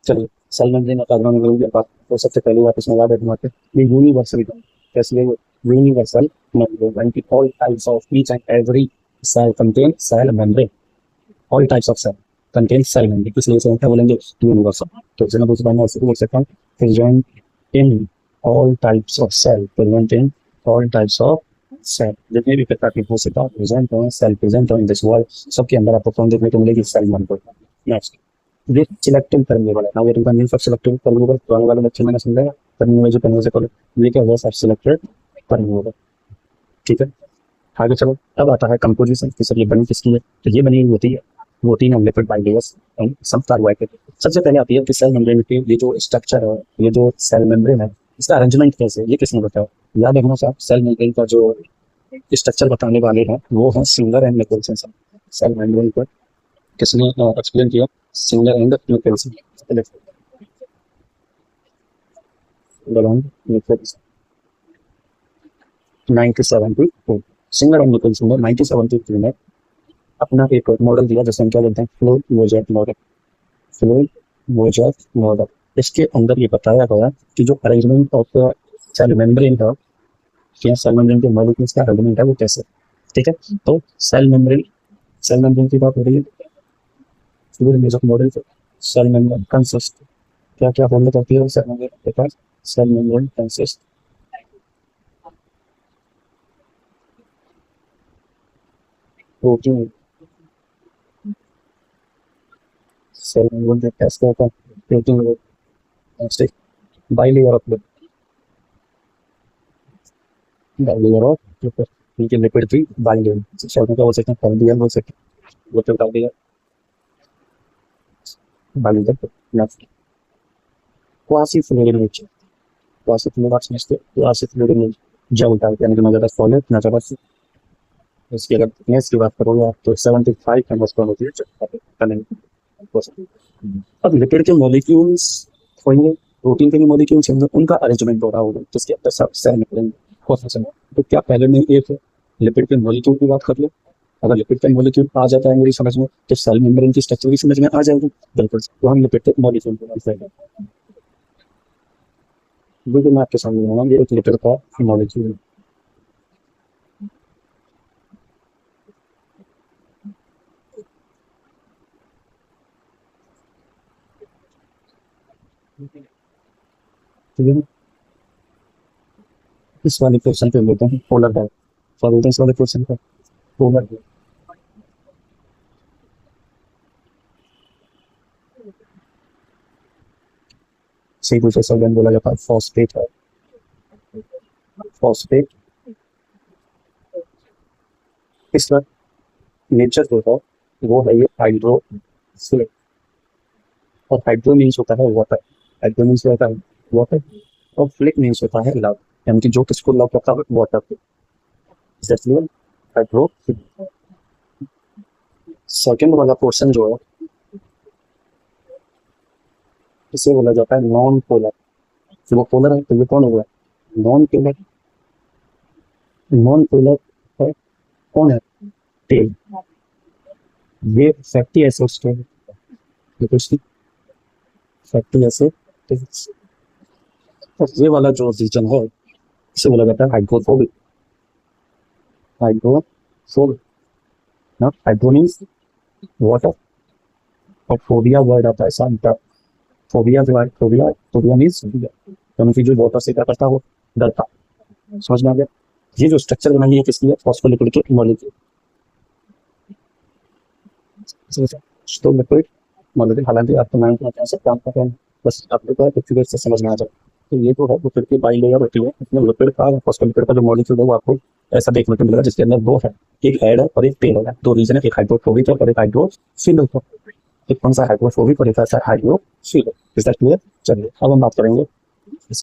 चलिए, cell membrane और ऑर्गेनोल की बात। तो सबसे पहली बात इसमें याद रखना है ये यूनिवर्सल है। कैसे यूनिवर्सल मेम्ब्रेन यानी कि all types of each and every cell contain cell membrane. All types of cell contain cell membrane, इसलिए इसे क्या बोलेंगे? यूनिवर्सल। तो इसे मैं दूसरी बार में ऐसे बोल सकता हूँ, present in all types of cell, present in all types of cell. जितने भी प्रकार के कोशिका प्रेजेंट हो, सेल प्रेजेंट हो इन दिस वर्ल्ड, सबके अंदर आपको कौन देखने को मिलेगी? Cell membrane. नेक्स्ट, ये सिलेक्टिव परमेबल है। Now we are going for selective permeable. पुराने वाले लेक्चर में समझाया परमेबल परमेबल से पहले ये क्या है? सब सिलेक्टेड परमेबल। ठीक है, आगे चलो। अब आता है कंपोजिशन की। सर ये बनी किसकी है? तो ये बनी होती है प्रोटीन और लिपिड बाइलेयर्स एंड सब कार्बोहाइड्रेट। सबसे पहले आती है कि सेल मेम्ब्रेन की ये जो स्ट्रक्चर है, ये जो सेल मेम्ब्रेन है, इसका अरेंजमेंट कैसे है, ये किसने बताया? याद रखना साहब, सेल मेम्ब्रेन का जो स्ट्रक्चर बताने वाले हैं वो है Singer and Nicolson. Cell membrane पर किसने एक्सप्लेन किया? Singer and Nicolson. 1972 Singer and Nicolson ने 1972 में अपना एक मॉडल दिया जिसे हम क्या बोलते हैं? Fluid mosaic model. Fluid mosaic model. इसके अंदर ये बताया गया कि जो अरेंजमेंट ऑफ सेल मेम्ब्रेन है, सेल मेम्ब्रेन के मॉलिक्यूल्स का अरेंजमेंट है वो कैसे। ठीक है, तो सेल मेम्ब्रेन की बात हो रही है। फ्लो मोजेट मॉडल से सेल मेम्ब्रेन कंसिस्ट, क्या क्या फॉर्म करती है सेल मेम्ब्रेन के पास? Cell membrane consist protein. Cell membrane के पास क्या होता है? Protein. Bilayer of bilayer of ठीक है, लिपिड थ्री बाइलेयर। शॉर्ट में क्या बोल सकते हैं? बाइलेयर बोल सकते हैं। वो तो bilayer bilayer. Next, quasi fluid nature. Quasi fluid आप समझते हैं? क्वासी फ्लूइड नेचर जब होता है यानी कि ना ज़्यादा सॉलिड ना ज़्यादा। इसकी अगर थिकनेस की बात करोगे आप तो 75 एंगस्ट्रॉम होती है। अब लिपिड के मॉलिक्यूल्स होंगे, प्रोटीन के भी मॉलिक्यूल्स होंगे, उनका अरेंजमेंट हो रहा होगा जिसके अंदर सब सेल मेम्ब्रेन हो सकते हैं। तो क्या पहले में एक लिपिड के मॉलिक्यूल की बात कर ले? अगर लिपिड का मॉलिक्यूल आ जाता है मेरी समझ में तो सेल मेम्ब्रेन की स्ट्रक्चर भी समझ में आ जाएगी। बिल्कुल, तो हम लिपिड के मॉलिक्यूल की बात करेंगे। बिल्कुल मैं आपके सामने बनाऊंगा, ये एक लिपिड का मॉलिक्यूल। ठीक है, इस वाले क्वेश्चन पे लेते हैं पोलर डायरेक्ट। सॉल्व इस वाले क्वेश्चन का पोलर। सही दूसरे शब्द में बोला जाता है फॉस्फेट है। फॉस्फेट इसका नेचर जो है वो है ये हाइड्रोफिलिक। और हाइड्रो मीन्स होता है वाटर। हाइड्रो मीन्स होता है वाटर। और फ्लिक मीन्स होता है लव, यानी कि जो किसको लव करता है? वाटर को। हाइड्रोफिलिक। सेकेंड वाला पोर्शन जो है इसे बोला जाता है नॉन पोलर। तो वो पोलर है तो ये कौन होगा? Non polar. नॉन पोलर है कौन है? टेल। ये फैटी एसिड्स के फैटी एसिड। और ये वाला जो रीजन है इसे बोला जाता है हाइड्रोफोबिक। हाइड्रोफोबिक ना, हाइड्रो मीन्स वाटर और फोबिया वर्ड आता है शांता। फोबिया जो है, फोबिया फोबिया मीन्स यानी कि जो वाटर से क्या करता है वो डरता। समझ में आ गया? ये जो स्ट्रक्चर बनाई है किसकी है? फॉस्फोलिपिड के मॉलिक्यूल। तो लिपिड मॉलिक्यूल, हालांकि आपको नाम क्या सब काम कर रहे हैं, बस आपको क्या है फिगर से समझ में आ जाए। तो ये जो है वो फिर की बाई लेयर होती है, इसमें लिपिड का फॉस्फोलिपिड का जो मॉलिक्यूल है वो आपको ऐसा देखने को मिलेगा जिसके अंदर दो है, एक हेड है और एक टेल है। दो रीजन है, एक हाइड्रोफोबिक है और एक हाइड्रोफिलिक है। एक कौन सा हाइड्रोफोबिक और एक ऐसा हाइड्रोफिलिक। Is that clear? चलिए अब हम बात करेंगे